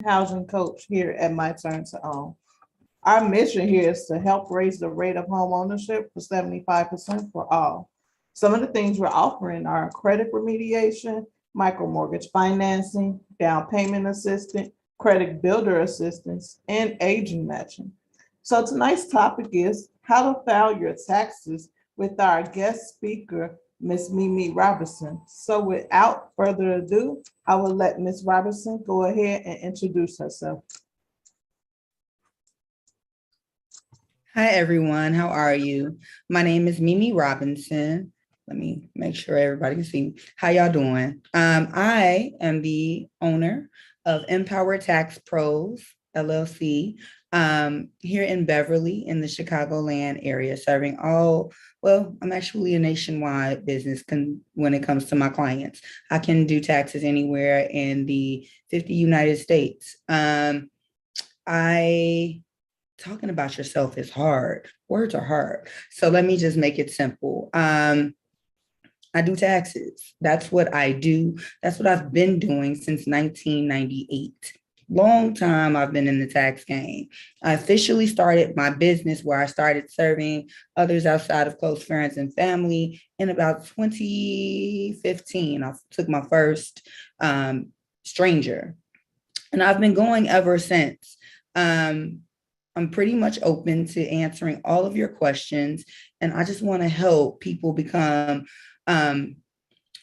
housing coach here at My Turn to Own. Our mission here is to help raise the rate of home ownership for 75% for all. Some of the things we're offering are credit remediation, micro mortgage financing, down payment assistance, credit builder assistance, and aging matching. So tonight's topic is how to file your taxes with our guest speaker, Miss Mimi Robinson. So without further ado, I will let Miss Robinson go ahead and introduce herself. Hi, everyone. How are you? My name is Mimi Robinson. Let me make sure everybody can see me. How y'all doing? I am the owner of MPower Tax Pros, LLC, here in Beverly in the Chicagoland area, serving I'm actually a nationwide business when it comes to my clients. I can do taxes anywhere in the 50 United States. Talking about yourself is hard. Words are hard. So let me just make it simple. I do taxes. That's what I do. That's what I've been doing since 1998. Long time I've been in the tax game. I officially started my business where I started serving others outside of close friends and family in about 2015. I took my first stranger, and I've been going ever since. I'm pretty much open to answering all of your questions, and I just want to help people become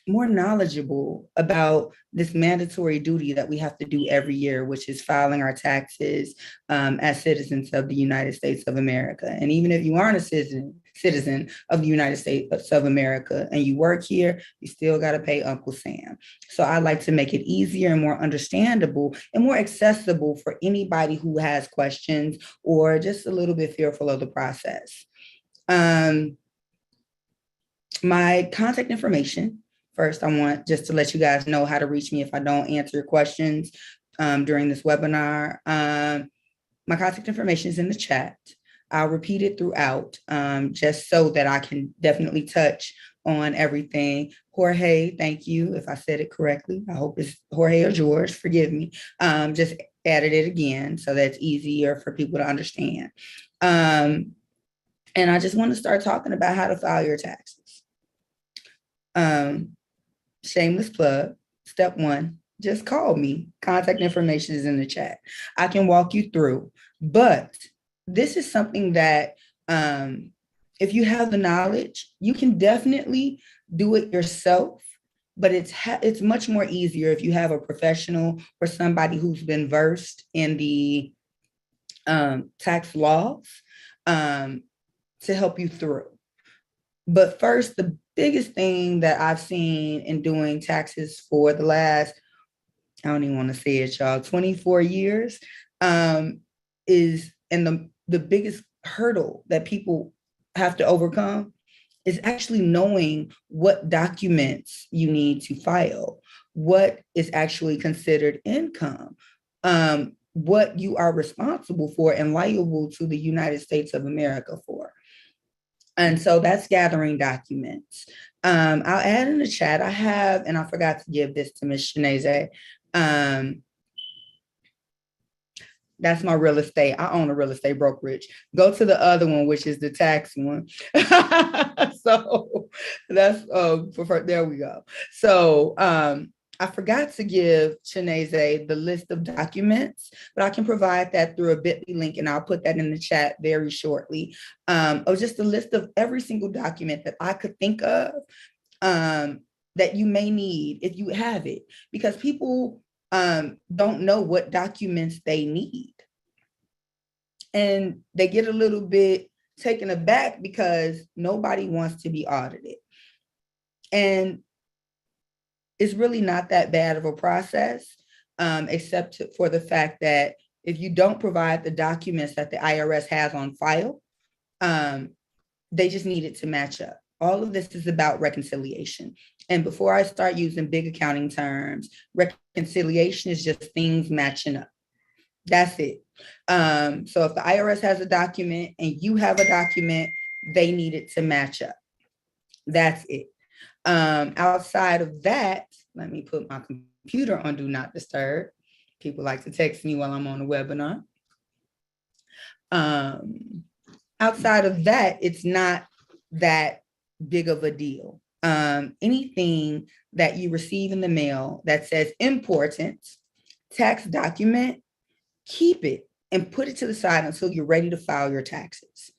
more knowledgeable about this mandatory duty that we have to do every year, which is filing our taxes as citizens of the United States of America. And even if you aren't a citizen of the United States of America and you work here, you still got to pay Uncle Sam. So I like to make it easier and more understandable and more accessible for anybody who has questions or just a little bit fearful of the process. My contact information. First, I want just to let you guys know how to reach me if I don't answer your questions during this webinar. My contact information is in the chat. I'll repeat it throughout just so that I can definitely touch on everything. Jorge, thank you if I said it correctly. I hope it's Jorge or George, forgive me. Just added it again so that's easier for people to understand. And I just want to start talking about how to file your taxes. Shameless plug. Step one, just call me. Contact information is in the chat. I can walk you through, but this is something that if you have the knowledge, you can definitely do it yourself, but it's much more easier if you have a professional or somebody who's been versed in the tax laws to help you through. But first, the biggest thing that I've seen in doing taxes for the last, I don't even want to say it, y'all, 24 years is, and the biggest hurdle that people have to overcome is actually knowing what documents you need to file, what is actually considered income, what you are responsible for and liable to the United States of America for. And so that's gathering documents. I'll add in the chat, I have, and I forgot to give this to Ms. Shanaze. That's my real estate. I own a real estate brokerage. Go to the other one, which is the tax one. So that's, there we go. So I forgot to give Shanaze the list of documents, but I can provide that through a bit.ly link, and I'll put that in the chat very shortly. Of just a list of every single document that I could think of that you may need if you have it, because people don't know what documents they need. And they get a little bit taken aback because nobody wants to be audited. And it's really not that bad of a process, except for the fact that if you don't provide the documents that the IRS has on file, they just need it to match up. All of this is about reconciliation. And before I start using big accounting terms, reconciliation is just things matching up. That's it. So if the IRS has a document and you have a document, they need it to match up. That's it. Outside of that, let me put my computer on do not disturb. People like to text me while I'm on a webinar. Outside of that, it's not that big of a deal. Anything that you receive in the mail that says important tax document, keep it and put it to the side until you're ready to file your taxes.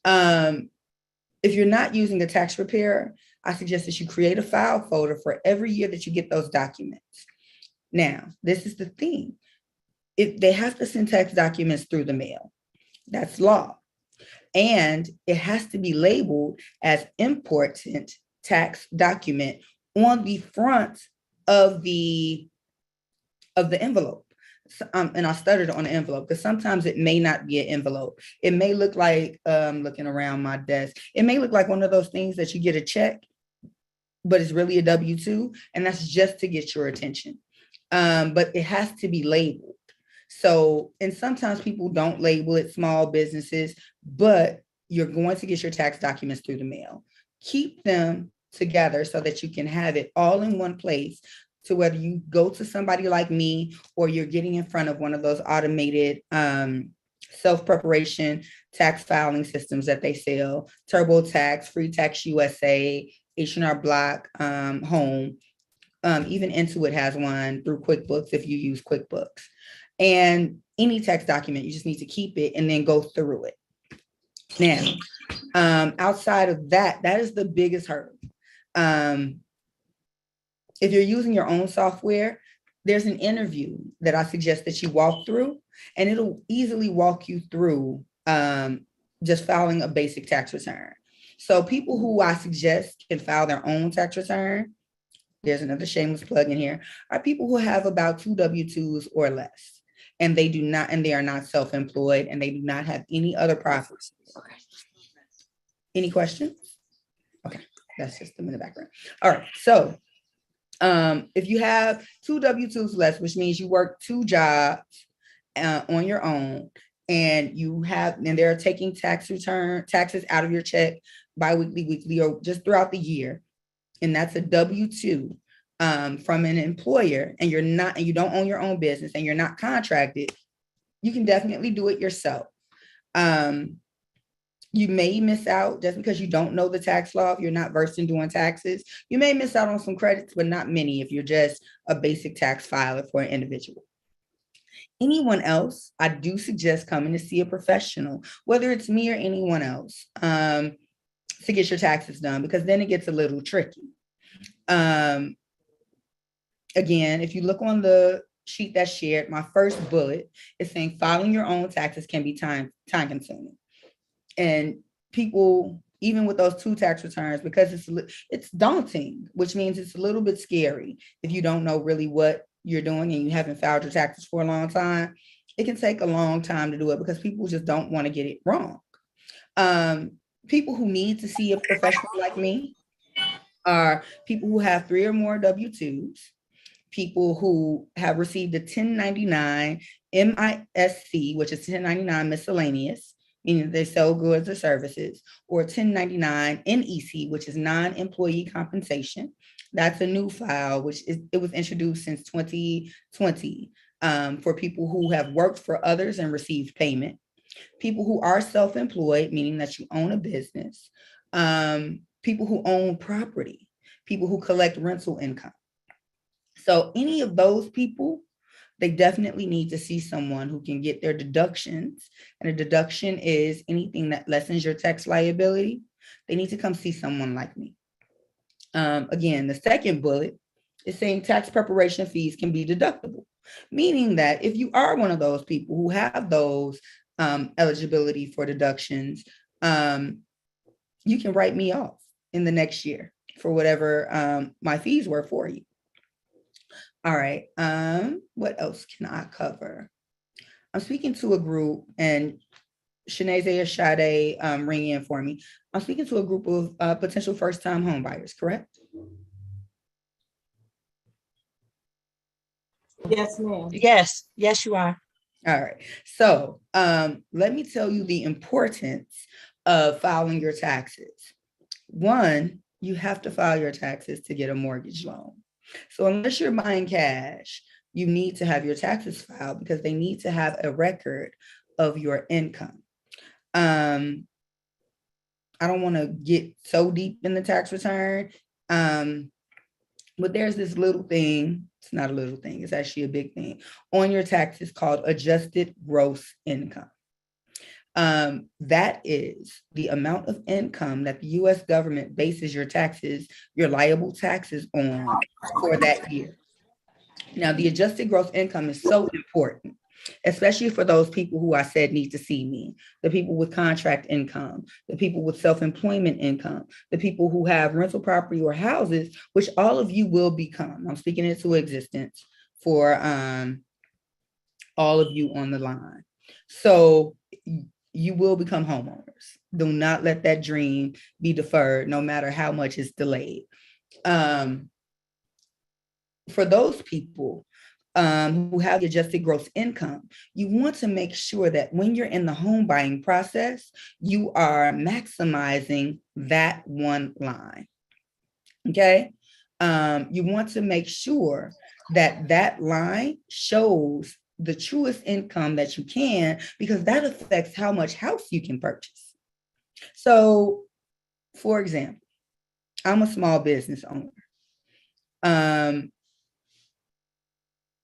If you're not using a tax preparer, I suggest that you create a file folder for every year that you get those documents. Now, this is the thing. If they have to send tax documents through the mail, that's law. And it has to be labeled as important tax document on the front of the envelope. And I stuttered on the envelope because sometimes it may not be an envelope. It may look like, looking around my desk, it may look like one of those things that you get a check, but it's really a W-2, and that's just to get your attention. But it has to be labeled. So, and sometimes people don't label it, small businesses, but you're going to get your tax documents through the mail. Keep them together so that you can have it all in one place. So whether you go to somebody like me or you're getting in front of one of those automated self-preparation tax filing systems that they sell, TurboTax, Free Tax USA, H&R Block, Home, even Intuit has one through QuickBooks if you use QuickBooks. And any tax document, you just need to keep it and then go through it. Now, outside of that, that is the biggest hurdle. If you're using your own software, there's an interview that I suggest that you walk through, and it'll easily walk you through just filing a basic tax return. So people who I suggest can file their own tax return, there's another shameless plug in here, are people who have about 2 W-2s or less. And they do not, and they are not self-employed, and they do not have any other profits. Okay. Any questions? Okay, that's just them in the background. All right, so if you have 2 W-2s less, which means you work 2 jobs on your own, and they're taking taxes out of your check biweekly, weekly, or just throughout the year, and that's a W-2 from an employer, and you don't own your own business, and you're not contracted, you can definitely do it yourself. You may miss out just because you don't know the tax law. If you're not versed in doing taxes, you may miss out on some credits, but not many if you're just a basic tax filer for an individual. Anyone else, I do suggest coming to see a professional, whether it's me or anyone else, to get your taxes done, because then it gets a little tricky. Again, if you look on the sheet that's shared, my first bullet is saying filing your own taxes can be time consuming. And people, even with those 2 tax returns, because it's daunting, which means it's a little bit scary if you don't know really what you're doing and you haven't filed your taxes for a long time. It can take a long time to do it because people just don't want to get it wrong. People who need to see a professional like me are people who have 3 or more W-2s, people who have received a 1099 MISC, which is 1099 miscellaneous, meaning they sell goods or services, or 1099 NEC, which is non-employee compensation. That's a new file, it was introduced since 2020 for people who have worked for others and received payment. People who are self-employed, meaning that you own a business. People who own property, people who collect rental income. So any of those people, they definitely need to see someone who can get their deductions. And a deduction is anything that lessens your tax liability. They need to come see someone like me. Again, the second bullet is saying tax preparation fees can be deductible, meaning that if you are one of those people who have those eligibility for deductions, you can write me off in the next year for whatever my fees were for you. All right. What else can I cover? I'm speaking to a group, and Shanae or Sade ring in for me. I'm speaking to a group of potential first-time home buyers, correct? Yes, ma'am. Yes, you are. All right. So let me tell you the importance of filing your taxes. One, you have to file your taxes to get a mortgage loan. So unless you're buying cash, you need to have your taxes filed because they need to have a record of your income. I don't want to get so deep in the tax return, but there's this little thing. It's not a little thing. It's actually a big thing on your taxes called adjusted gross income. That is the amount of income that the U.S. government bases your taxes, your liable taxes on for that year. Now, the adjusted gross income is so important, especially for those people who I said need to see me, the people with contract income, the people with self-employment income, the people who have rental property or houses, which all of you will become. I'm speaking into existence for all of you on the line. So you will become homeowners. Do not let that dream be deferred, no matter how much it's delayed. For those people who have the adjusted gross income, you want to make sure that when you're in the home buying process, you are maximizing that one line. Okay. You want to make sure that that line shows the truest income that you can, because that affects how much house you can purchase. So, for example, I'm a small business owner.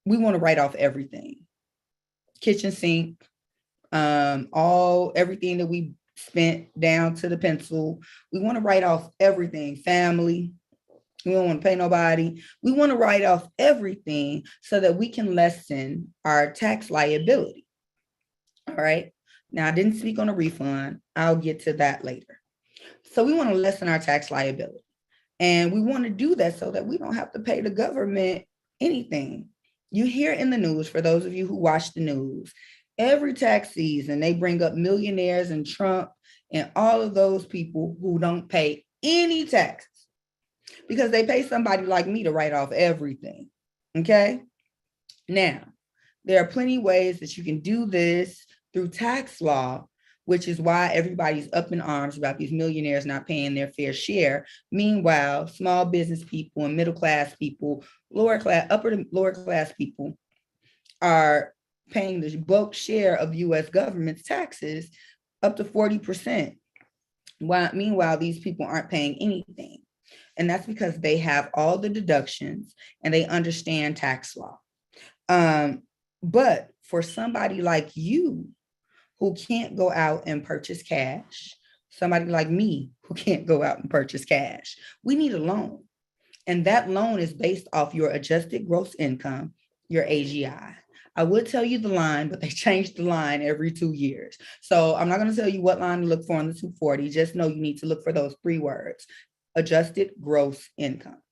We want to write off everything. Kitchen sink, everything that we spent down to the pencil. We want to write off everything. Family, we don't want to pay nobody. We want to write off everything so that we can lessen our tax liability. All right. Now, I didn't speak on a refund. I'll get to that later. So we want to lessen our tax liability. And we want to do that so that we don't have to pay the government anything. You hear in the news, for those of you who watch the news, every tax season, they bring up millionaires and Trump and all of those people who don't pay any taxes because they pay somebody like me to write off everything. Okay. Now, there are plenty of ways that you can do this through tax law, which is why everybody's up in arms about these millionaires not paying their fair share. Meanwhile, small business people and middle class people, upper to lower class people are paying the bulk share of U.S. government's taxes up to 40%. Meanwhile, these people aren't paying anything. And that's because they have all the deductions and they understand tax law. But for somebody like you who can't go out and purchase cash, somebody like me who can't go out and purchase cash, we need a loan. And that loan is based off your adjusted gross income, your AGI. I would tell you the line, but they changed the line every 2 years. So I'm not going to tell you what line to look for in the 240. Just know you need to look for those 3 words, adjusted gross income.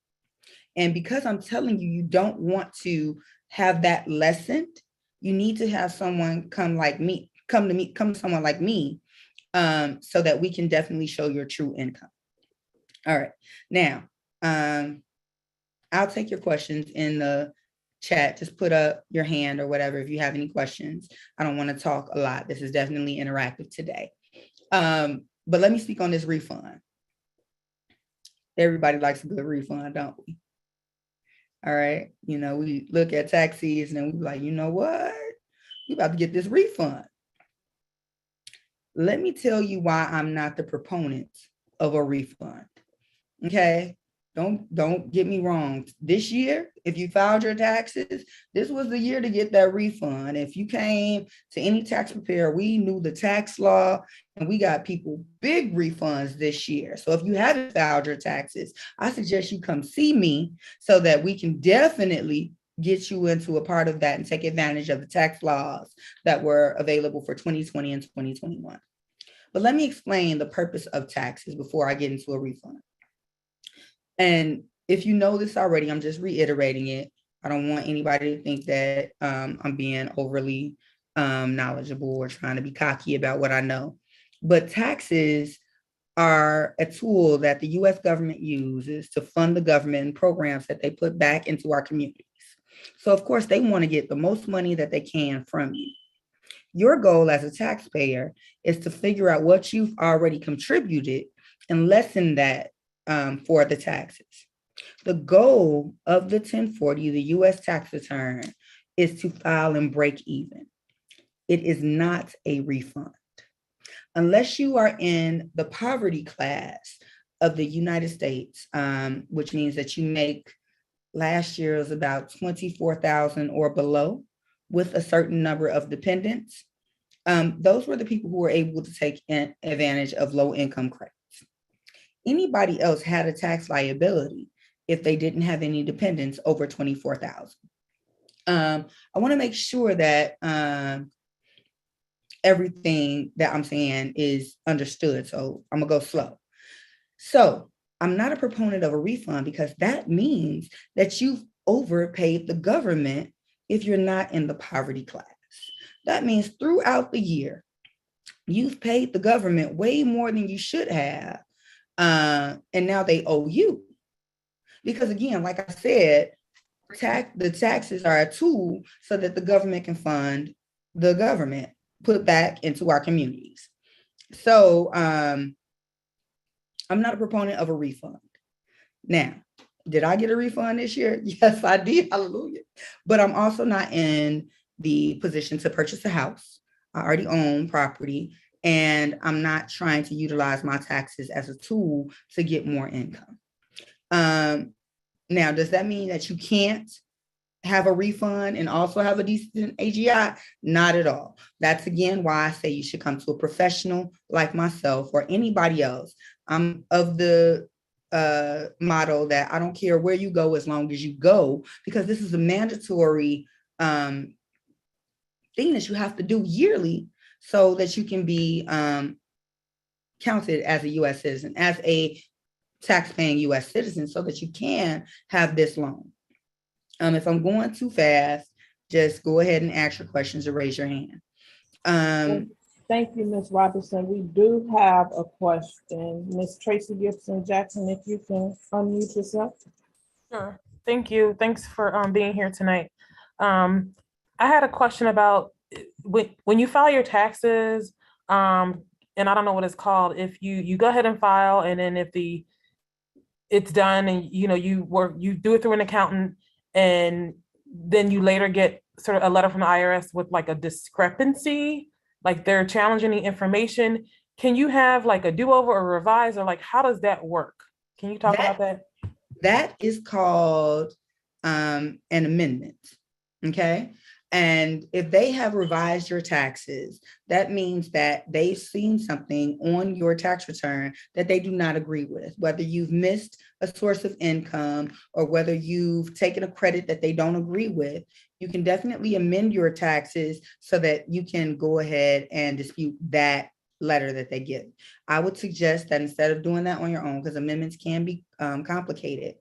And because I'm telling you, you don't want to have that lessened, you need to have someone come to someone like me, so that we can definitely show your true income. All right. Now, I'll take your questions in the chat. Just put up your hand or whatever if you have any questions. I don't want to talk a lot. This is definitely interactive today. But let me speak on this refund. Everybody likes a good refund, don't we? All right. You know, we look at tax season and we're like, you know what? We about to get this refund. Let me tell you why I'm not the proponent of a refund. Okay. Don't get me wrong. This year, if you filed your taxes, this was the year to get that refund. If you came to any tax preparer, we knew the tax law and we got people big refunds this year. So if you haven't filed your taxes, I suggest you come see me so that we can definitely get you into a part of that and take advantage of the tax laws that were available for 2020 and 2021. But let me explain the purpose of taxes before I get into a refund. And if you know this already, I'm just reiterating it. I don't want anybody to think that I'm being overly knowledgeable or trying to be cocky about what I know. But taxes are a tool that the U.S. government uses to fund the government and programs that they put back into our communities. So, of course, they want to get the most money that they can from you. Your goal as a taxpayer is to figure out what you've already contributed and lessen that for the taxes. The goal of the 1040, the U.S. tax return, is to file and break even. It is not a refund. Unless you are in the poverty class of the United States, which means that you make, last year was about 24,000 or below with a certain number of dependents. Those were the people who were able to take advantage of low income credits. Anybody else had a tax liability if they didn't have any dependents over 24,000. I want to make sure that everything that I'm saying is understood. So I'm gonna go slow. So I'm not a proponent of a refund because that means that you've overpaid the government if you're not in the poverty class. That means throughout the year, you've paid the government way more than you should have. And now they owe you. Because again, like I said, the taxes are a tool so that the government can fund the government, put back into our communities. So I'm not a proponent of a refund. Now, did I get a refund this year? Yes, I did. Hallelujah. But I'm also not in the position to purchase a house. I already own property, and I'm not trying to utilize my taxes as a tool to get more income. Now, does that mean that you can't have a refund and also have a decent AGI? Not at all. That's again why I say you should come to a professional like myself or anybody else. I'm of the motto that I don't care where you go as long as you go, because this is a mandatory thing that you have to do yearly so that you can be counted as a U.S. citizen, as a tax-paying U.S. citizen, so that you can have this loan. If I'm going too fast, just go ahead and ask your questions or raise your hand. Thank you, Ms. Robinson. We do have a question. Ms. Tracy Gibson Jackson, if you can unmute yourself. Sure. Thank you. Thanks for being here tonight. I had a question about when you file your taxes, and I don't know what it's called. If you go ahead and file, and then if it's done, and you do it through an accountant, and then you later get sort of a letter from the IRS with like a discrepancy, like they're challenging the information. Can you have like a do-over or revise, or like how does that work? Can you talk about that? That is called an amendment. Okay. And if they have revised your taxes, that means that they've seen something on your tax return that they do not agree with, whether you've missed a source of income or whether you've taken a credit that they don't agree with. You can definitely amend your taxes so that you can go ahead and dispute that letter that they give. I would suggest that instead of doing that on your own, because amendments can be complicated,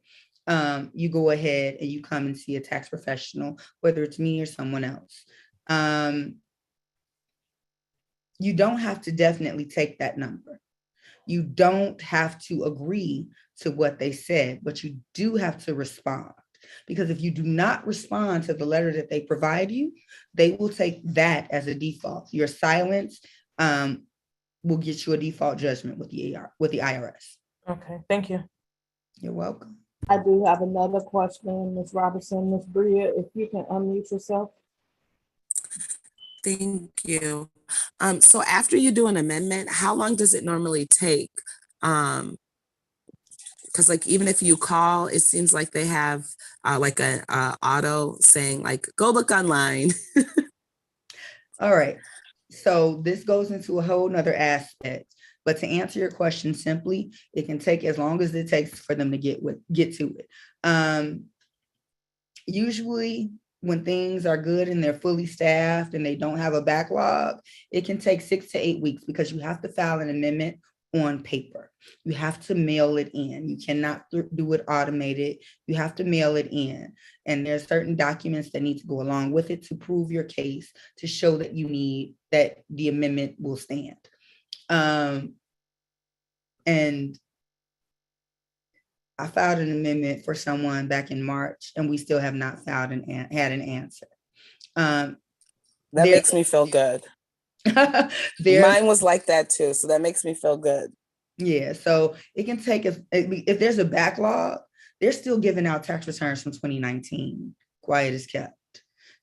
you go ahead and you come and see a tax professional, whether it's me or someone else. You don't have to definitely take that number. You don't have to agree to what they said, but you do have to respond. Because if you do not respond to the letter that they provide you, they will take that as a default. Your silence will get you a default judgment with the IRS. Okay, thank you. You're welcome. I do have another question, Ms. Robinson. Ms. Bria, if you can unmute yourself. Thank you. So after you do an amendment, how long does it normally take? Because like even if you call, it seems like they have like a auto saying like, go look online. All right. So this goes into a whole nother aspect. But to answer your question simply, it can take as long as it takes for them to get to it. Usually when things are good and they're fully staffed and they don't have a backlog, it can take 6 to 8 weeks because you have to file an amendment on paper. You have to mail it in. You cannot do it automated. You have to mail it in. And there's certain documents that need to go along with it to prove your case, to show that that the amendment will stand. And I filed an amendment for someone back in March, and we still have not had an answer. That makes me feel good. Mine was like that too, so that makes me feel good. Yeah, so it can take if there's a backlog, they're still giving out tax returns from 2019, quiet as kept.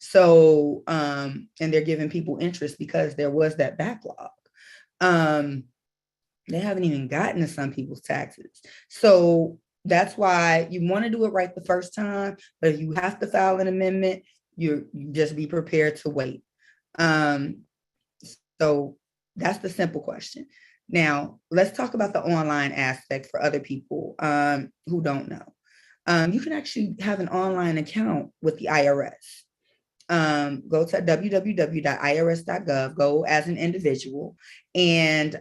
So, and they're giving people interest because there was that backlog. They haven't even gotten to some people's taxes. So that's why you want to do it right the first time, but if you have to file an amendment, you just be prepared to wait. So that's the simple question. Now, let's talk about the online aspect for other people who don't know. You can actually have an online account with the IRS. Go to www.irs.gov, go as an individual, and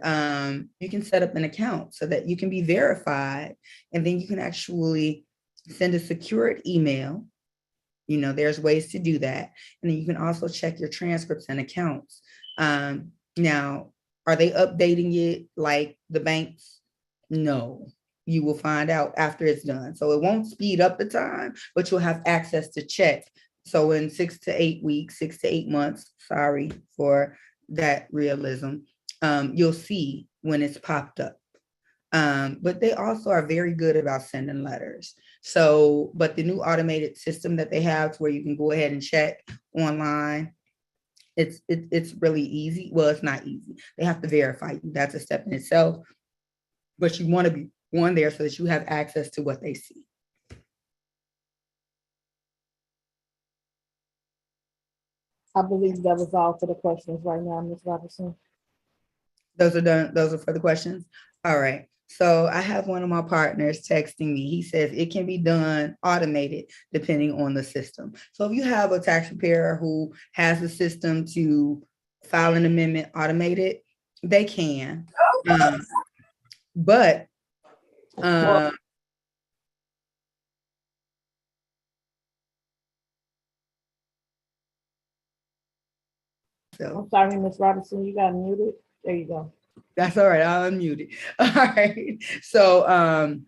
you can set up an account so that you can be verified, and then you can actually send a secured email. You know, there's ways to do that. And then you can also check your transcripts and accounts. Now, are they updating it like the banks? No. You will find out after it's done. So it won't speed up the time, but you'll have access to check. So in 6 to 8 weeks, 6 to 8 months, sorry for that realism, you'll see when it's popped up. But they also are very good about sending letters. So, but the new automated system that they have to where you can go ahead and check online, it's really easy. Well, it's not easy. They have to verify you. That's a step in itself. But you want to be on there so that you have access to what they see. I believe that was all for the questions right now, Ms. Robertson. Those are done. Those are for the questions. All right. So I have one of my partners texting me. He says it can be done automated depending on the system. So if you have a tax preparer who has a system to file an amendment automated, they can. But I'm sorry, Ms. Robertson, you got muted. There you go. That's all right. I'll unmute it. All right. So,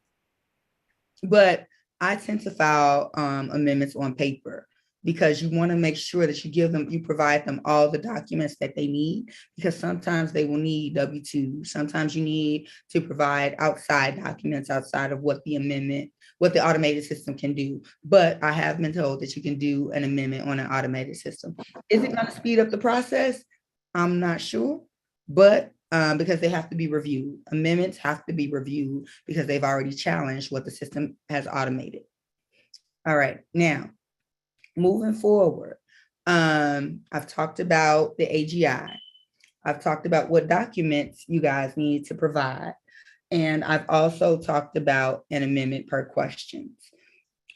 but I tend to file amendments on paper because you want to make sure that you provide them all the documents that they need, because sometimes they will need W-2. Sometimes you need to provide outside documents outside of what the automated system can do. But I have been told that you can do an amendment on an automated system. Is it going to speed up the process? I'm not sure, but because they have to be reviewed. Amendments have to be reviewed because they've already challenged what the system has automated. All right, now, moving forward, I've talked about the AGI. I've talked about what documents you guys need to provide. And I've also talked about an amendment per questions.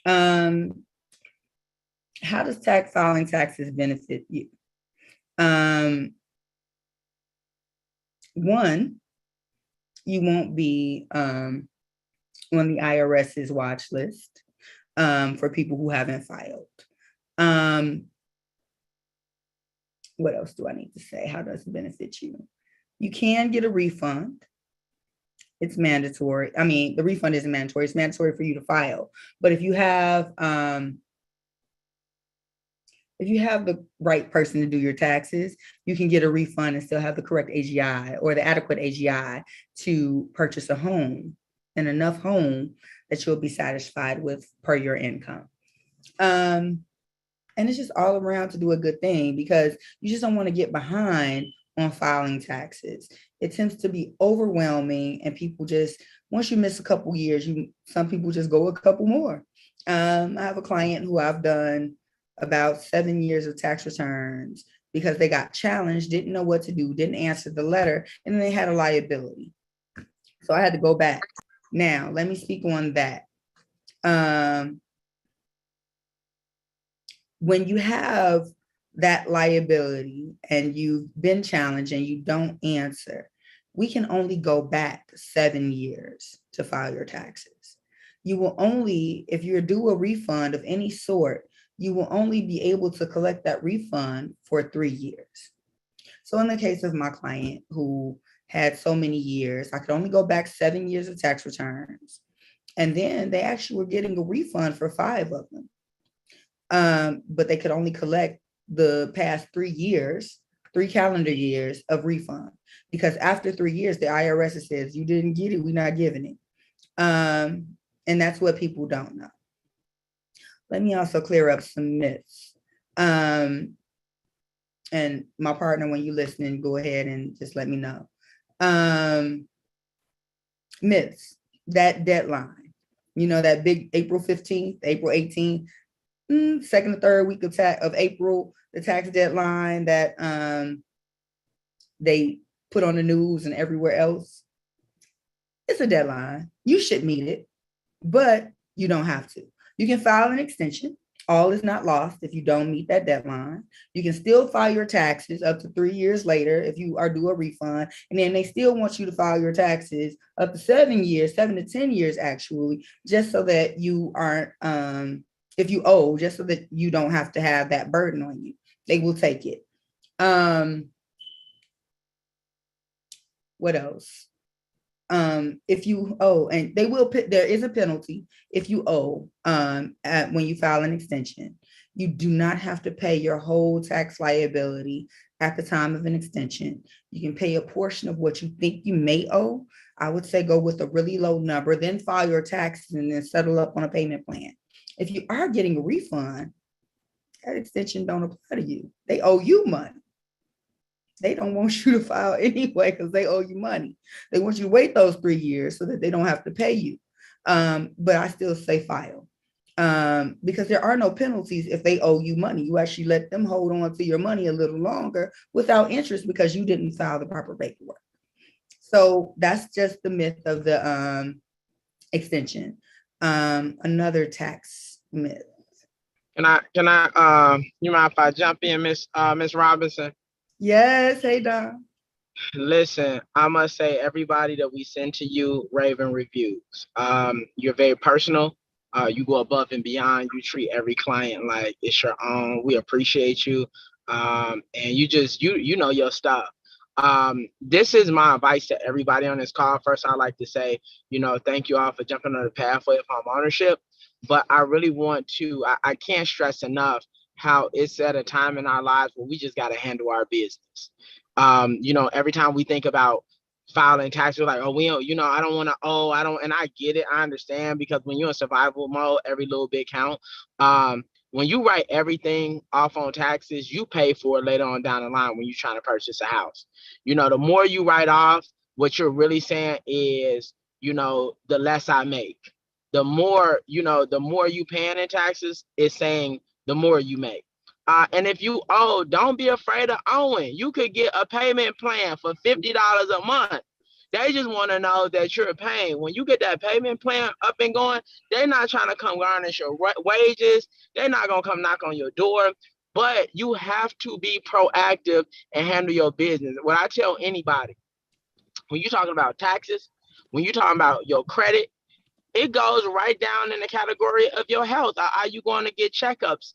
How does filing taxes benefit you? One, you won't be on the IRS's watch list for people who haven't filed. What else do I need to say? How does it benefit you? You can get a refund. It's mandatory. I mean, the refund isn't mandatory. It's mandatory for you to file. But if you have the right person to do your taxes, you can get a refund and still have the correct AGI or the adequate AGI to purchase a home, and enough home that you'll be satisfied with per your income. And it's just all around to do a good thing, because you just don't want to get behind on filing taxes. It tends to be overwhelming, and people just, once you miss a couple years, some people just go a couple more. I have a client who I've done about 7 years of tax returns because they got challenged, didn't know what to do, didn't answer the letter, and then they had a liability. So I had to go back. Now, let me speak on that. When you have that liability and you've been challenged and you don't answer, we can only go back 7 years to file your taxes. You will only, if you're due a refund of any sort, you will only be able to collect that refund for 3 years. So in the case of my client who had so many years, I could only go back 7 years of tax returns. And then they actually were getting a refund for 5 of them. But they could only collect the past 3 years, 3 calendar years of refund, because after 3 years, the IRS says, you didn't get it, we're not giving it. And that's what people don't know. Let me also clear up some myths. And my partner, when you're listening, go ahead and just let me know. Myths, that deadline, that big April 15th, April 18th, second or third week of April, the tax deadline that they put on the news and everywhere else. It's a deadline. You should meet it, but you don't have to. You can file an extension. All is not lost if you don't meet that deadline. You can still file your taxes up to 3 years later if you are due a refund. And then they still want you to file your taxes up to 7 to 10 years, actually, just so that you aren't, if you owe, just so that you don't have to have that burden on you. They will take it. What else? If you owe, and they will put, there is a penalty if you owe when you file an extension. You do not have to pay your whole tax liability at the time of an extension. You can pay a portion of what you think you may owe. I would say go with a really low number, then file your taxes and then settle up on a payment plan. If you are getting a refund, that extension don't apply to you. They owe you money. They don't want you to file anyway because they owe you money. They want you to wait those 3 years so that they don't have to pay you. But I still say file because there are no penalties if they owe you money. You actually let them hold on to your money a little longer without interest because you didn't file the proper paperwork. So that's just the myth of the extension. Another tax myth. Can I you mind if I jump in, Miss Robinson? Yes, hey Don. Listen, I must say, everybody that we send to you raving reviews. You're very personal. You go above and beyond. You treat every client like it's your own. We appreciate you. And you just you know your stuff. This is my advice to everybody on this call. First, I'd like to say, thank you all for jumping on the pathway of home ownership. But I really want to, I can't stress enough how it's at a time in our lives where we just got to handle our business. Every time we think about filing taxes, we're like, oh, we don't, I don't want to owe, and I get it, I understand, because when you're in survival mode, every little bit count. When you write everything off on taxes, you pay for it later on down the line when you're trying to purchase a house. The more you write off, what you're really saying is, the less I make. The more you paying in taxes, it's saying the more you make. And if you owe, don't be afraid of owing. You could get a payment plan for $50 a month. They just want to know that you're paying. When you get that payment plan up and going, they're not trying to come garnish your wages. They're not going to come knock on your door. But you have to be proactive and handle your business. What I tell anybody, when you're talking about taxes, when you're talking about your credit, it goes right down in the category of your health. Are you going to get checkups,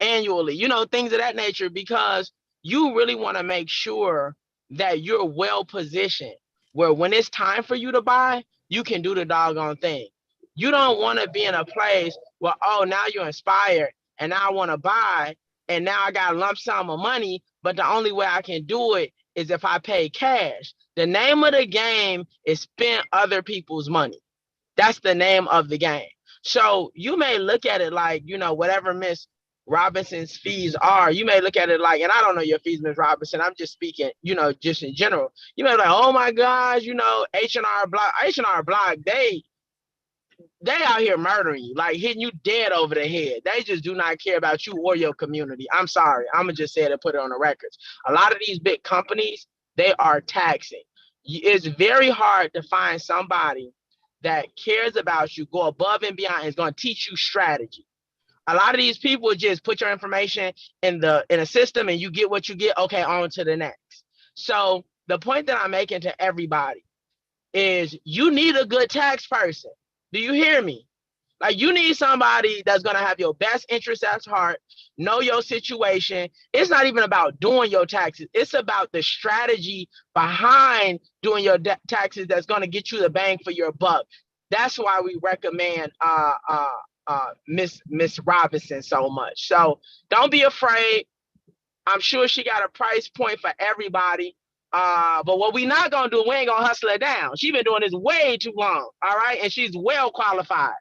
annually, things of that nature, because you really want to make sure that you're well positioned where when it's time for you to buy, you can do the doggone thing. You don't want to be in a place where, oh, now you're inspired and now I want to buy and now I got a lump sum of money, but the only way I can do it is if I pay cash. The name of the game is spend other people's money. That's the name of the game. So you may look at it like, whatever Miss Robinson's fees are, you may look at it like, and I don't know your fees, Miss Robinson, I'm just speaking, just in general. You may be like, oh my gosh, H&R Block, they out here murdering you, like hitting you dead over the head. They just do not care about you or your community. I'm sorry. I'm going to just say it and put it on the records. A lot of these big companies, they are taxing. It's very hard to find somebody that cares about you, go above and beyond, and is going to teach you strategy. A lot of these people just put your information in a system and you get what you get. Okay, on to the next. So the point that I'm making to everybody is you need a good tax person. Do you hear me? Like, you need somebody that's going to have your best interest at heart, know your situation. It's not even about doing your taxes. It's about the strategy behind doing your taxes that's going to get you the bang for your buck. That's why we recommend Miss Robinson so much. So don't be afraid. I'm sure she got a price point for everybody. But what we not going to do, we ain't going to hustle her down. She's been doing this way too long, all right? And she's well qualified.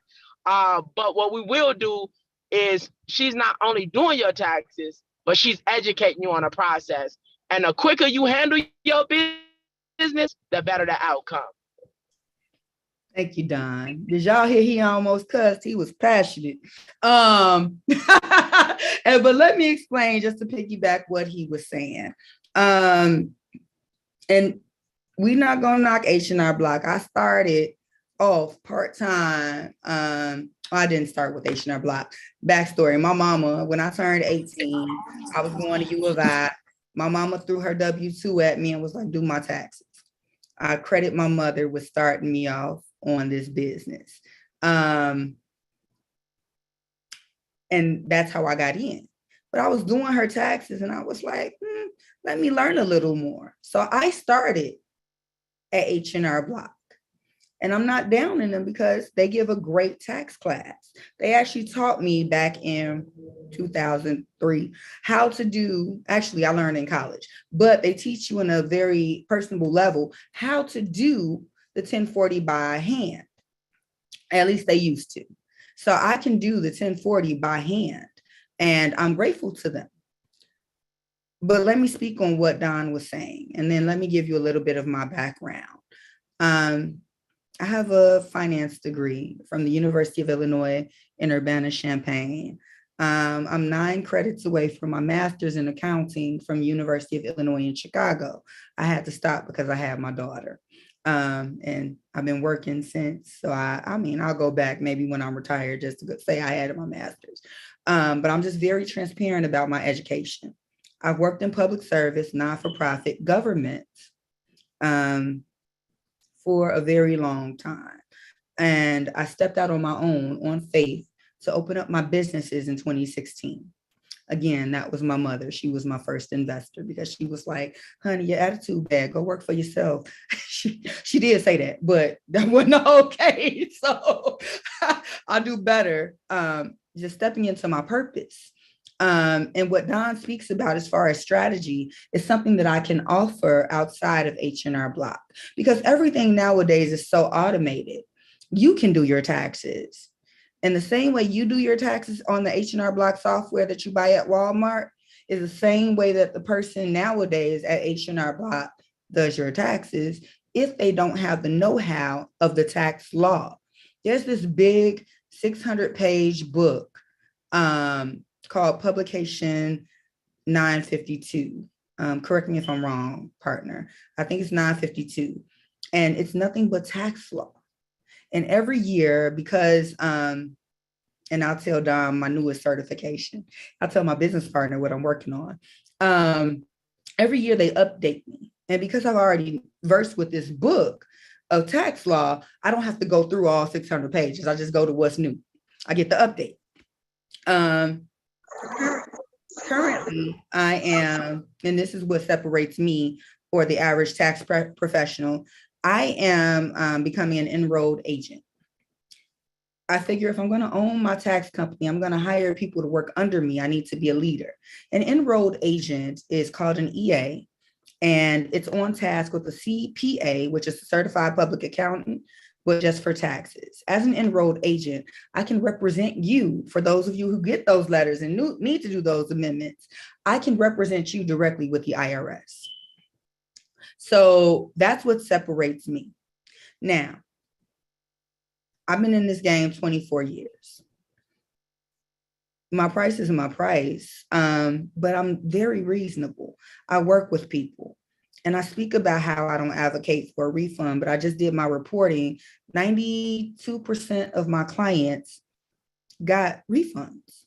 But what we will do is she's not only doing your taxes, but she's educating you on the process. And the quicker you handle your business, the better the outcome. Thank you, Don. Did y'all hear he almost cussed? He was passionate. But let me explain just to piggyback what he was saying. And we're not gonna knock H&R Block. I started off part-time. I didn't start with H&R Block. Backstory, my mama, when I turned 18, I was going to U of I. My mama threw her W-2 at me and was like, do my taxes. I credit my mother with starting me off on this business. And that's how I got in. But I was doing her taxes and I was like, let me learn a little more. So I started at H&R Block. And I'm not downing them because they give a great tax class. They actually taught me back in 2003 how to do, actually I learned in college, but they teach you in a very personable level how to do the 1040 by hand. At least they used to. So I can do the 1040 by hand and I'm grateful to them. But let me speak on what Don was saying, and then let me give you a little bit of my background. I have a finance degree from the University of Illinois in Urbana-Champaign. I'm 9 credits away from my master's in accounting from University of Illinois in Chicago. I had to stop because I had my daughter. And I've been working since. So I mean, I'll go back maybe when I'm retired just to say I had my master's. But I'm just very transparent about my education. I've worked in public service, not-for-profit, government, for a very long time. And I stepped out on my own on faith to open up my businesses in 2016. Again, that was my mother. She was my first investor because she was like, honey, your attitude bad, go work for yourself. She did say that, but that wasn't okay. So I'll do better. Just stepping into my purpose. And what Don speaks about as far as strategy is something that I can offer outside of H&R Block, because everything nowadays is so automated. You can do your taxes. And the same way you do your taxes on the H&R Block software that you buy at Walmart is the same way that the person nowadays at H&R Block does your taxes if they don't have the know-how of the tax law. There's this big 600-page book called Publication 952. Correct me if I'm wrong, partner. I think it's 952. And it's nothing but tax law. And every year, because, and I'll tell Dom my newest certification, I'll tell my business partner what I'm working on. Every year they update me. And because I've already versed with this book of tax law, I don't have to go through all 600 pages. I just go to what's new. I get the update. Currently, I am, and this is what separates me or the average tax professional, I am becoming an enrolled agent. I figure if I'm going to own my tax company, I'm going to hire people to work under me. I need to be a leader. An enrolled agent is called an EA, and it's on task with the CPA, which is a certified public accountant, but just for taxes. As an enrolled agent, I can represent you. For those of you who get those letters and need to do those amendments, I can represent you directly with the IRS. So that's what separates me. Now, I've been in this game 24 years. My price is my price, but I'm very reasonable. I work with people. And I speak about how I don't advocate for a refund, but I just did my reporting. 92% of my clients got refunds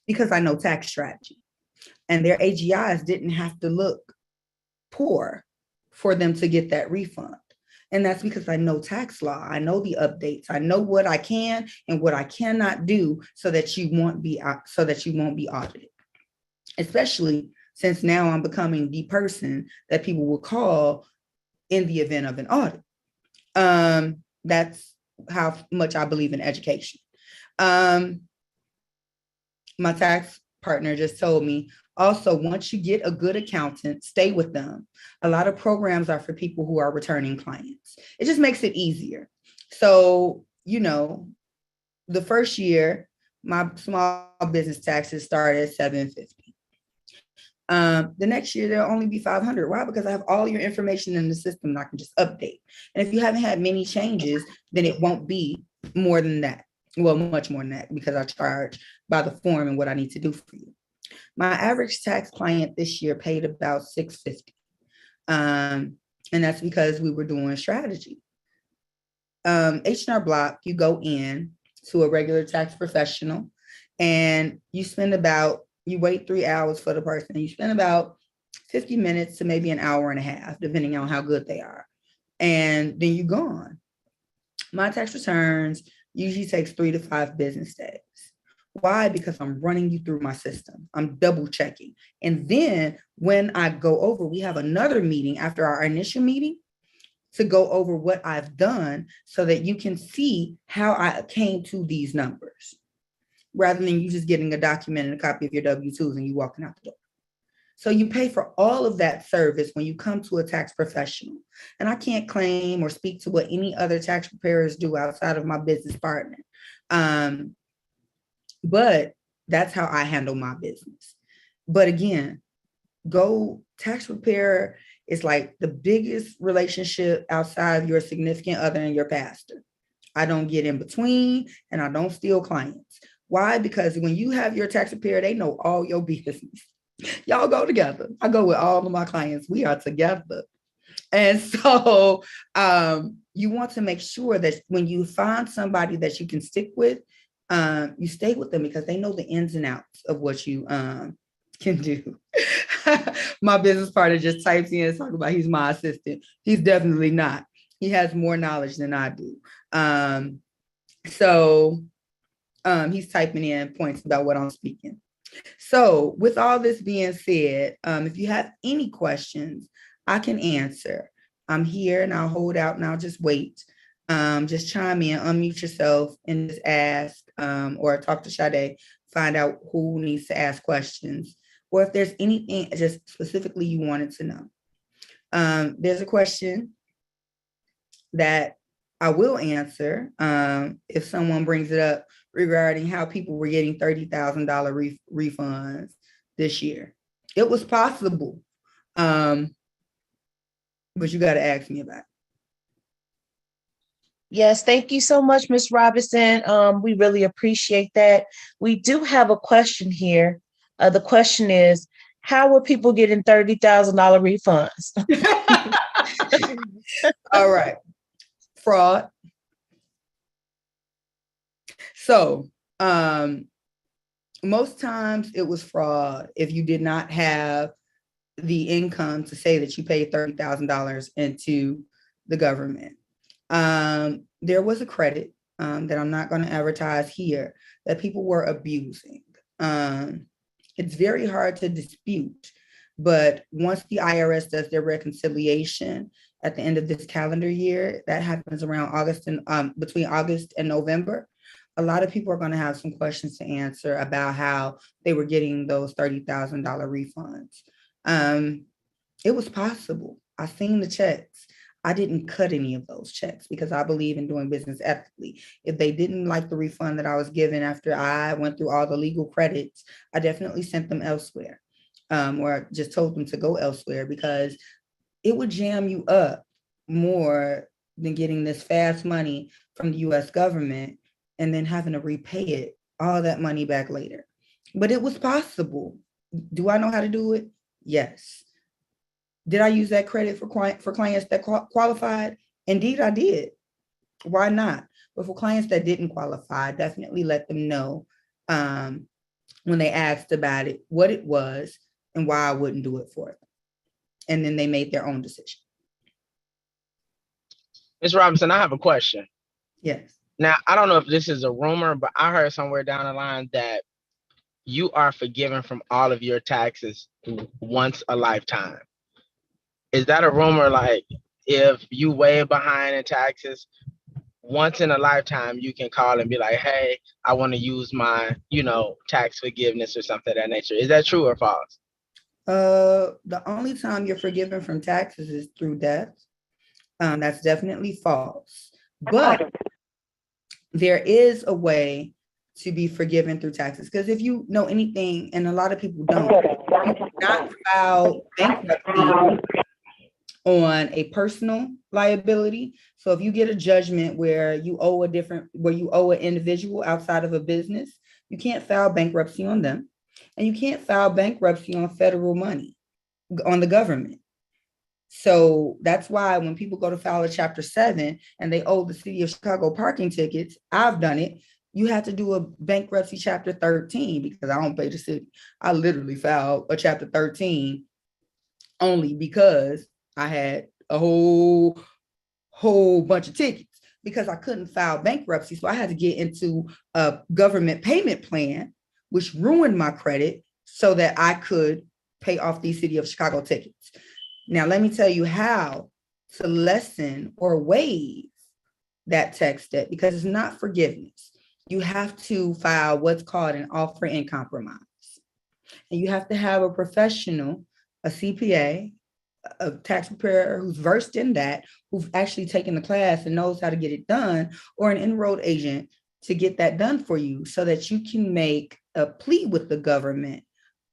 because I know tax strategy. And their AGIs didn't have to look poor for them to get that refund. And that's because I know tax law. I know the updates. I know what I can and what I cannot do so that you won't be audited. Especially since now I'm becoming the person that people will call in the event of an audit. That's how much I believe in education. My tax partner just told me, also, once you get a good accountant, stay with them. A lot of programs are for people who are returning clients. It just makes it easier. So, you know, the first year, My small business taxes start at $750. The next year there'll only be $500. Why? Because I have all your information in the system and I can just update. And if you haven't had many changes, then it won't be more than that. Well, much more than that, because I charge by the form and what I need to do for you. My average tax client this year paid about $650. And that's because we were doing strategy. H&R Block, you go in to a regular tax professional and you wait 3 hours for the person. You spend about 50 minutes to maybe an hour and a half, depending on how good they are. And then you're gone. My tax returns usually takes 3 to 5 business days. Why? Because I'm running you through my system. I'm double checking. And then when I go over, we have another meeting after our initial meeting to go over what I've done so that you can see how I came to these numbers, rather than you just getting a document and a copy of your W-2s and you walking out the door. So you pay for all of that service when you come to a tax professional. And I can't claim or speak to what any other tax preparers do outside of my business partner. But that's how I handle my business. But again, tax preparer is like the biggest relationship outside of your significant other and your pastor. I don't get in between and I don't steal clients. Why? Because when you have your tax preparer, they know all your business. Y'all go together. I go with all of my clients. We are together. And so you want to make sure that when you find somebody that you can stick with, you stay with them because they know the ins and outs of what you can do. My business partner just types in and talks about he's my assistant. He's definitely not. He has more knowledge than I do. So he's typing in points about what I'm speaking. So with all this being said, if you have any questions, I can answer. I'm here and I'll hold out and I'll just wait. Just chime in, unmute yourself and just ask or talk to Sade, find out who needs to ask questions or if there's anything just specifically you wanted to know. There's a question that I will answer if someone brings it up regarding how people were getting $30,000 refunds this year. It was possible, but you got to ask me about it. Yes, thank you so much, Ms. Robinson. We really appreciate that. We do have a question here. The question is, how were people getting $30,000 refunds? All right. Fraud. So most times it was fraud if you did not have the income to say that you paid $30,000 into the government. There was a credit that I'm not going to advertise here that people were abusing. It's very hard to dispute, but once the IRS does their reconciliation at the end of this calendar year, that happens around August and between August and November, a lot of people are going to have some questions to answer about how they were getting those $30,000 refunds. It was possible. I seen the checks. I didn't cut any of those checks because I believe in doing business ethically. If they didn't like the refund that I was given after I went through all the legal credits, I definitely sent them elsewhere, or just told them to go elsewhere because it would jam you up more than getting this fast money from the US government and then having to repay it, all that money back later. But it was possible. Do I know how to do it? Yes. Did I use that credit for clients that qualified? Indeed, I did. Why not? But for clients that didn't qualify, definitely let them know when they asked about it, what it was and why I wouldn't do it for them. And then they made their own decision. Ms. Robinson, I have a question. Yes. Now, I don't know if this is a rumor, but I heard somewhere down the line that you are forgiven from all of your taxes once a lifetime. Is that a rumor? Like, if you way behind in taxes, once in a lifetime, you can call and be like, hey, I want to use my, tax forgiveness or something of that nature. Is that true or false? The only time you're forgiven from taxes is through death. That's definitely false. But there is a way to be forgiven through taxes. Because if you know anything, and a lot of people don't, you cannot file bankruptcy on a personal liability. So if you get a judgment where you owe an individual outside of a business, you can't file bankruptcy on them. And you can't file bankruptcy on federal money, on the government. So that's why when people go to file a Chapter 7 and they owe the city of Chicago parking tickets, I've done it. You have to do a bankruptcy Chapter 13 because I don't pay the city. I literally filed a Chapter 13 only because I had a whole bunch of tickets because I couldn't file bankruptcy. So I had to get into a government payment plan, which ruined my credit so that I could pay off these city of Chicago tickets. Now, let me tell you how to lessen or waive that tax debt because it's not forgiveness. You have to file what's called an offer in compromise. And you have to have a professional, a CPA, a tax preparer who's versed in that, who's actually taken the class and knows how to get it done, or an enrolled agent to get that done for you so that you can make a plea with the government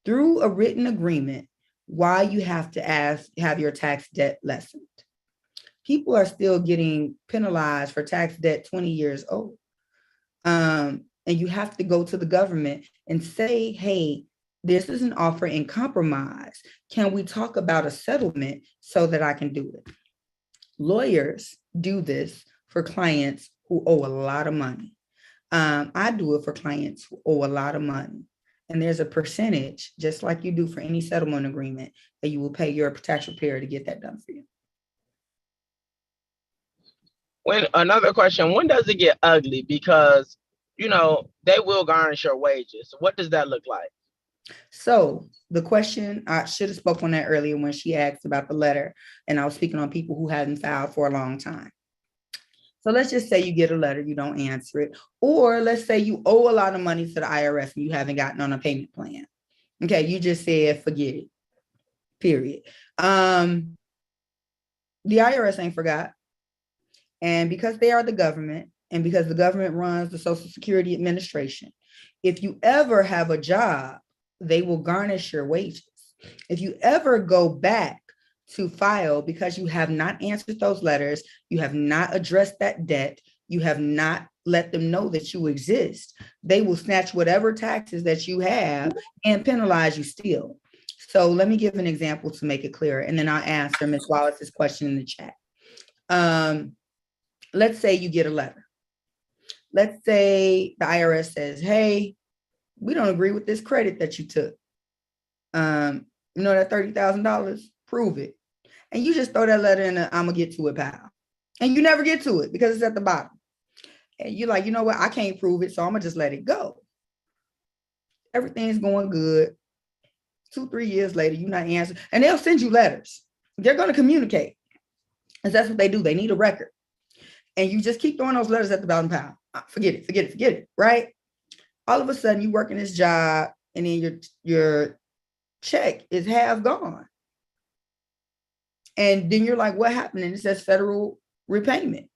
through a written agreement why you have to have your tax debt lessened. People are still getting penalized for tax debt 20 years old. And you have to go to the government and say, hey, this is an offer in compromise. Can we talk about a settlement so that I can do it? Lawyers do this for clients who owe a lot of money. I do it for clients who owe a lot of money. And there's a percentage, just like you do for any settlement agreement, that you will pay your tax preparer to get that done for you. Another question, when does it get ugly? Because, they will garnish your wages. What does that look like? So the question, I should have spoken on that earlier when she asked about the letter, and I was speaking on people who hadn't filed for a long time. So let's just say you get a letter, you don't answer it. Or let's say you owe a lot of money to the IRS and you haven't gotten on a payment plan. Okay, you just said, forget it, period. The IRS ain't forgot. And because they are the government, and because the government runs the Social Security Administration, if you ever have a job, they will garnish your wages. If you ever go back to file because you have not answered those letters, you have not addressed that debt, you have not let them know that you exist, they will snatch whatever taxes that you have and penalize you still. So let me give an example to make it clearer, and then I'll answer Ms. Wallace's question in the chat. Let's say you get a letter. Let's say the IRS says, hey, we don't agree with this credit that you took. That $30,000, prove it. And you just throw that letter in the I'm gonna get to it pile. And you never get to it because it's at the bottom. And you're like, you know what? I can't prove it, so I'm gonna just let it go. Everything's going good. 2-3 years later, you're not answering. And they'll send you letters. They're gonna communicate. And that's what they do. They need a record. And you just keep throwing those letters at the bottom pile. Forget it, right? All of a sudden, you work in this job, and then your check is half gone. And then you're like, what happened? And it says federal repayment.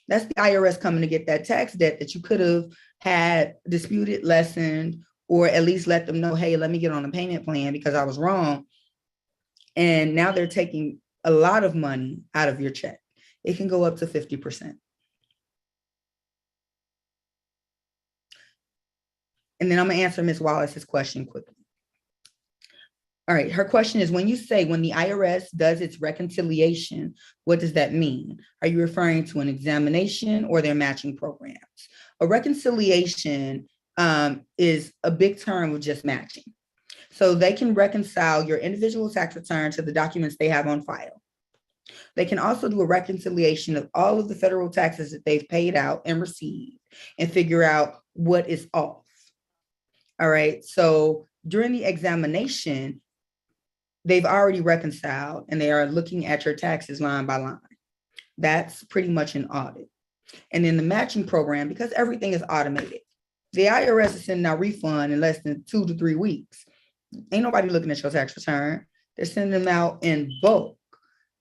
That's the IRS coming to get that tax debt that you could have had disputed, lessened, or at least let them know, hey, let me get on a payment plan because I was wrong. And now they're taking a lot of money out of your check. It can go up to 50%. And then I'm gonna answer Ms. Wallace's question quickly. All right, her question is, when you say when the IRS does its reconciliation, what does that mean? Are you referring to an examination or their matching programs? A reconciliation is a big term of just matching. So they can reconcile your individual tax return to the documents they have on file. They can also do a reconciliation of all of the federal taxes that they've paid out and received and figure out what is off. All right, so during the examination, they've already reconciled and they are looking at your taxes line by line. That's pretty much an audit. And then the matching program, because everything is automated, the IRS is sending out refund in less than 2 to 3 weeks. Ain't nobody looking at your tax return. They're sending them out in bulk.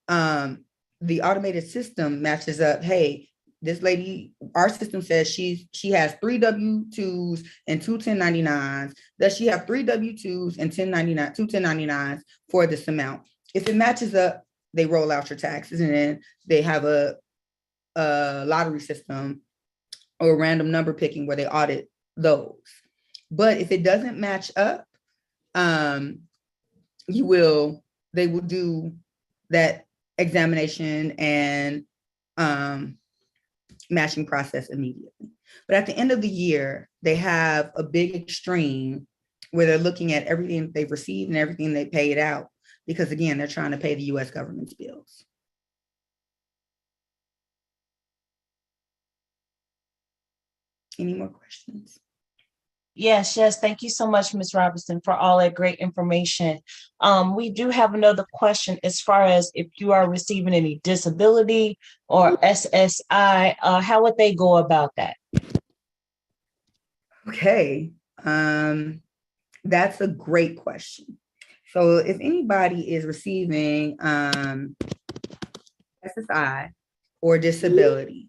The automated system matches up, hey, this lady, our system says she has 3 W-2s and 2 1099s. Does she have 3 W-2s and 1099, 2 1099s for this amount? If it matches up, they roll out your taxes, and then they have a lottery system or random number picking where they audit those. But if it doesn't match up, they will do that examination and matching process immediately. But at the end of the year, they have a big extreme where they're looking at everything they've received and everything they paid out, because again, they're trying to pay the US government's bills. Any more questions? Yes, thank you so much, Ms. Robinson, for all that great information. We do have another question as far as if you are receiving any disability or SSI, how would they go about that? Okay, that's a great question. So if anybody is receiving SSI or disability,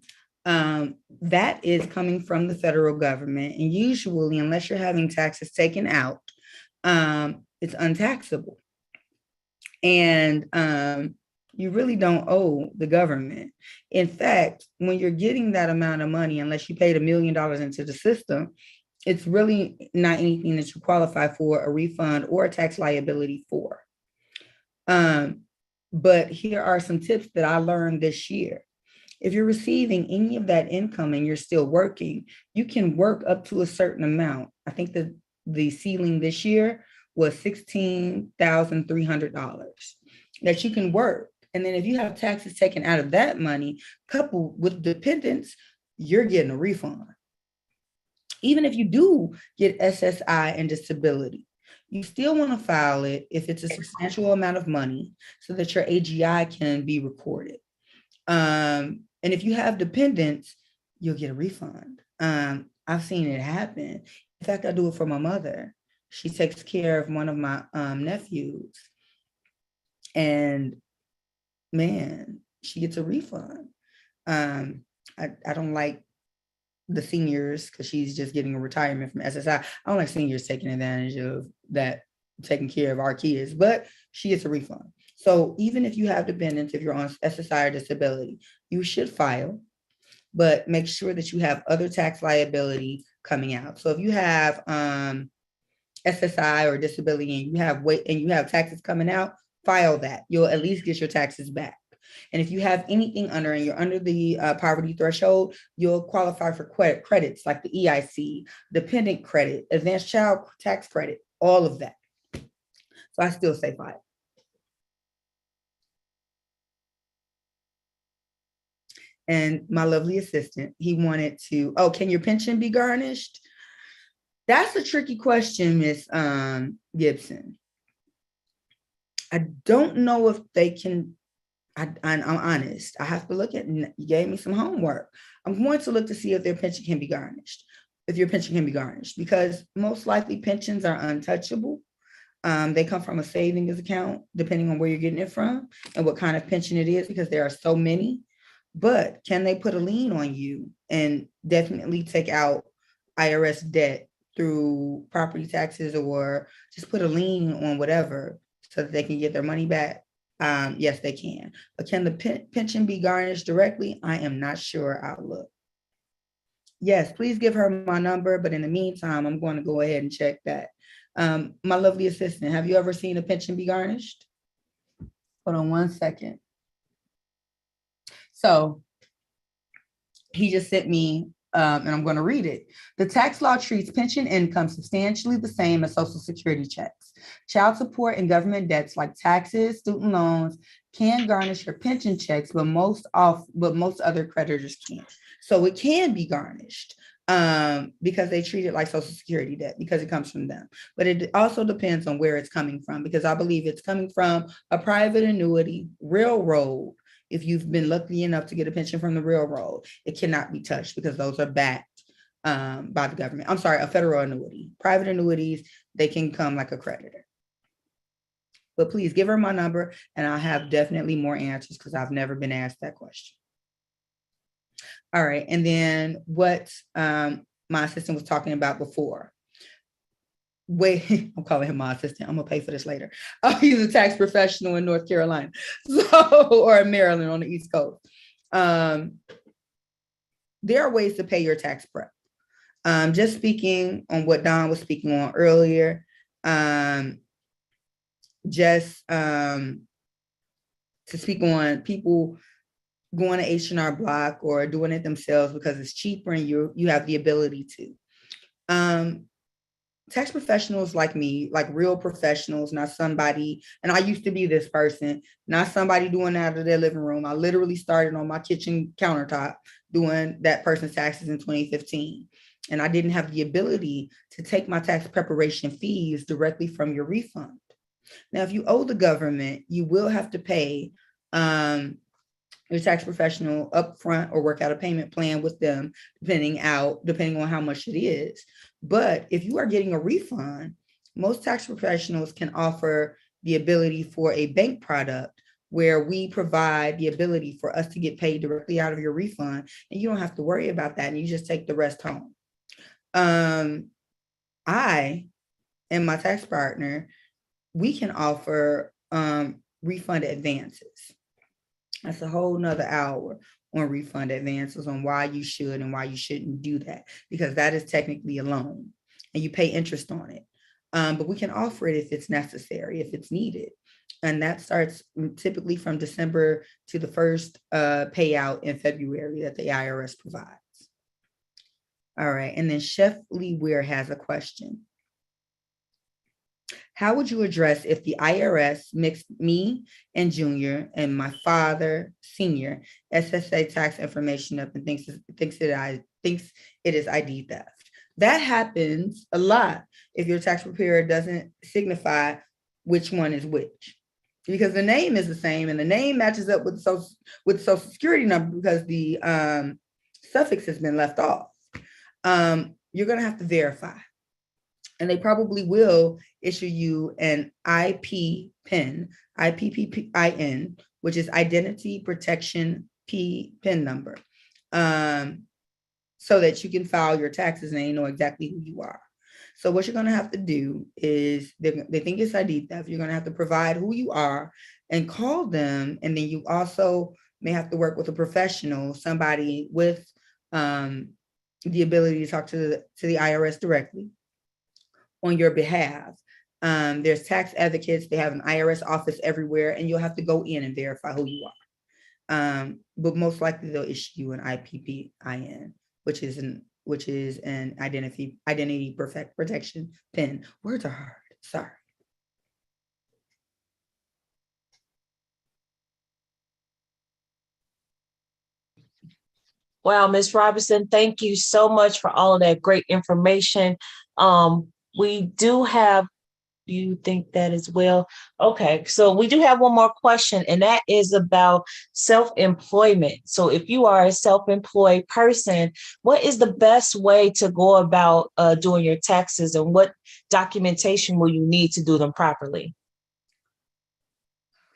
that is coming from the federal government, and usually, unless you're having taxes taken out, it's untaxable, and you really don't owe the government. In fact, when you're getting that amount of money, unless you paid $1 million into the system, it's really not anything that you qualify for a refund or a tax liability for. But here are some tips that I learned this year. If you're receiving any of that income and you're still working, you can work up to a certain amount. I think that the ceiling this year was $16,300 that you can work. And then if you have taxes taken out of that money, coupled with dependents, you're getting a refund. Even if you do get SSI and disability, you still want to file it if it's a substantial amount of money so that your AGI can be recorded. And if you have dependents, you'll get a refund. I've seen it happen. In fact, I do it for my mother. She takes care of one of my nephews, and man, she gets a refund. I don't like the seniors because she's just getting a retirement from SSI. I don't like seniors taking advantage of that, taking care of our kids, but she gets a refund. So even if you have dependents, if you're on SSI or disability, you should file, but make sure that you have other tax liability coming out. So if you have SSI or disability and you have taxes coming out, file that. You'll at least get your taxes back. And if you have anything under and you're under the poverty threshold, you'll qualify for credits like the EIC, dependent credit, advanced child tax credit, all of that. So I still say file. And my lovely assistant, he wanted to, can your pension be garnished? That's a tricky question, Miss Gibson. I don't know if they can. I'm honest. I have to look at, you gave me some homework. I'm going to look to see if their pension can be garnished, if your pension can be garnished, because most likely pensions are untouchable. They come from a savings account, depending on where you're getting it from and what kind of pension it is, because there are so many. But can they put a lien on you and definitely take out IRS debt through property taxes, or just put a lien on whatever so that they can get their money back? Yes, they can. But can the pension be garnished directly? I am not sure. I'll look. Yes, please give her my number. But in the meantime, I'm going to go ahead and check that. My lovely assistant, have you ever seen a pension be garnished? Hold on one second. So he just sent me, and I'm going to read it. The tax law treats pension income substantially the same as Social Security checks. Child support and government debts like taxes, student loans can garnish your pension checks, but most other creditors can't. So it can be garnished because they treat it like Social Security debt because it comes from them. But it also depends on where it's coming from, because I believe it's coming from a private annuity, railroad. If you've been lucky enough to get a pension from the railroad, it cannot be touched because those are backed by the government. I'm sorry, a federal annuity. Private annuities, they can come like a creditor. But please give her my number and I'll have definitely more answers because I've never been asked that question. All right. And then what my assistant was talking about before. Wait, I'm calling him my assistant. I'm gonna pay for this later. Oh, he's a tax professional in North Carolina, or in Maryland on the East Coast. There are ways to pay your tax prep. Just speaking on what Don was speaking on earlier, to speak on people going to H&R Block or doing it themselves because it's cheaper and you have the ability to. Tax professionals like me, like real professionals, not somebody, and I used to be this person, not somebody doing that out of their living room. I literally started on my kitchen countertop doing that person's taxes in 2015. And I didn't have the ability to take my tax preparation fees directly from your refund. Now, if you owe the government, you will have to pay your tax professional upfront or work out a payment plan with them, depending on how much it is. But if you are getting a refund, most tax professionals can offer the ability for a bank product where we provide the ability for us to get paid directly out of your refund, and you don't have to worry about that, and you just take the rest home. I and my tax partner, we can offer refund advances. That's a whole nother hour on refund advances, on why you should and why you shouldn't do that, because that is technically a loan and you pay interest on it. But we can offer it if it's necessary, if it's needed. And that starts typically from December to the first payout in February that the IRS provides. All right, and then Chef Lee Weir has a question. How would you address if the IRS mixed me and Junior and my father, Senior, SSA tax information up and thinks it is ID theft? That happens a lot if your tax preparer doesn't signify which one is which, because the name is the same and the name matches up with Social Security number because the suffix has been left off. You're going to have to verify. And they probably will issue you an IP PIN, IPPIN, which is Identity Protection PIN number, so that you can file your taxes and they know exactly who you are. So what you're going to have to do is, they think it's ID theft. You're going to have to provide who you are and call them. And then you also may have to work with a professional, somebody with the ability to talk to the IRS directly on your behalf. There's tax advocates. They have an IRS office everywhere, and you'll have to go in and verify who you are. But most likely they'll issue you an IPPIN, which is an identity protection PIN. Words are hard. Sorry. Wow, Ms. Robinson, thank you so much for all of that great information. We do have, do you think that as well? Okay, so we do have one more question, and that is about self-employment. So if you are a self-employed person, what is the best way to go about doing your taxes, and what documentation will you need to do them properly?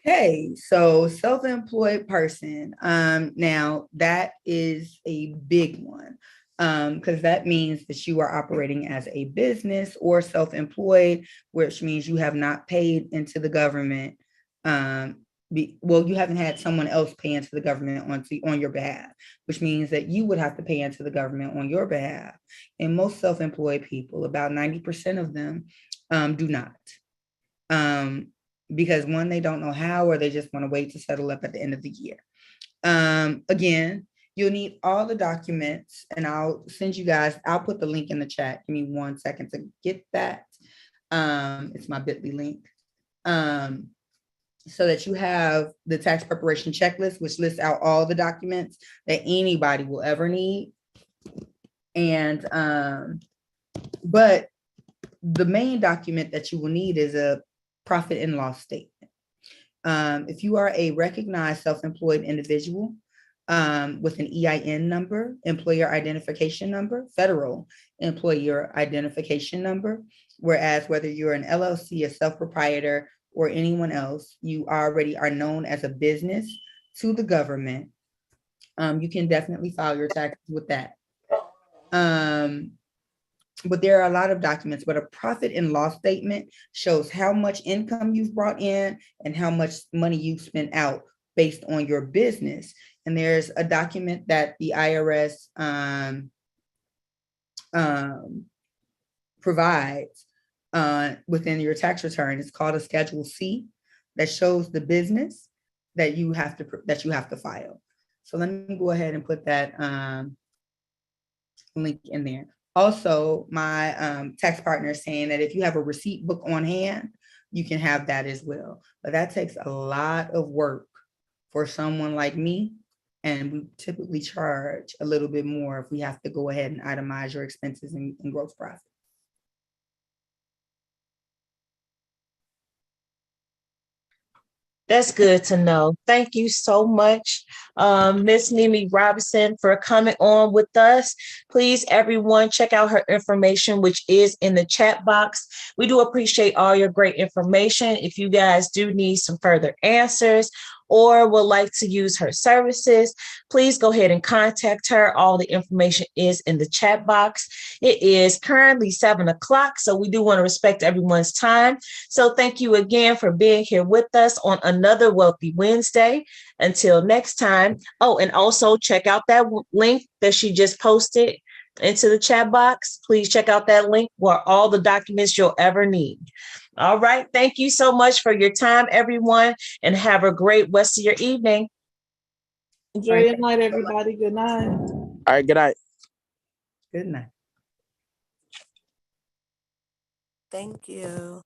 Okay, so self-employed person. Now that is a big one, because that means that you are operating as a business or self-employed, which means you have not paid into the government. You haven't had someone else pay into the government on your behalf, which means that you would have to pay into the government on your behalf. And most self-employed people, about 90% of them, do not. Because one, they don't know how, or they just want to wait to settle up at the end of the year. Again, you'll need all the documents, and I'll send you guys, I'll put the link in the chat. Give me 1 second to get that. It's my bit.ly link. So that you have the tax preparation checklist, which lists out all the documents that anybody will ever need. And, but the main document that you will need is a profit and loss statement. If you are a recognized self-employed individual with an EIN number, employer identification number, federal employer identification number, whereas whether you're an LLC, a self-proprietor, or anyone else, you already are known as a business to the government. You can definitely file your taxes with that. But there are a lot of documents, but a profit and loss statement shows how much income you've brought in and how much money you've spent out based on your business. And there's a document that the IRS provides within your tax return. It's called a Schedule C that shows the business that you have to file. So let me go ahead and put that link in there. Also, my tax partner is saying that if you have a receipt book on hand, you can have that as well. But that takes a lot of work for someone like me. And we typically charge a little bit more if we have to go ahead and itemize your expenses and gross profit. That's good to know. Thank you so much, Miss Mimi Robinson, for coming on with us. Please, everyone, check out her information, which is in the chat box. We do appreciate all your great information. If you guys do need some further answers or would like to use her services, please go ahead and contact her. All the information is in the chat box. It is currently 7 o'clock, so we do want to respect everyone's time. So thank you again for being here with us on another Wealthy Wednesday. Until next time. Oh, and also check out that link that she just posted into the chat box. Please check out that link for all the documents you'll ever need. All right. Thank you so much for your time, everyone, and have a great rest of your evening. Enjoy your night, everybody. Good night. All right, good night. Good night. Thank you.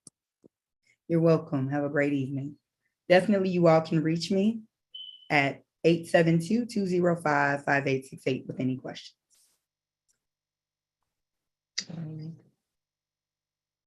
You're welcome. Have a great evening. Definitely, you all can reach me at 872-205-5868 with any questions.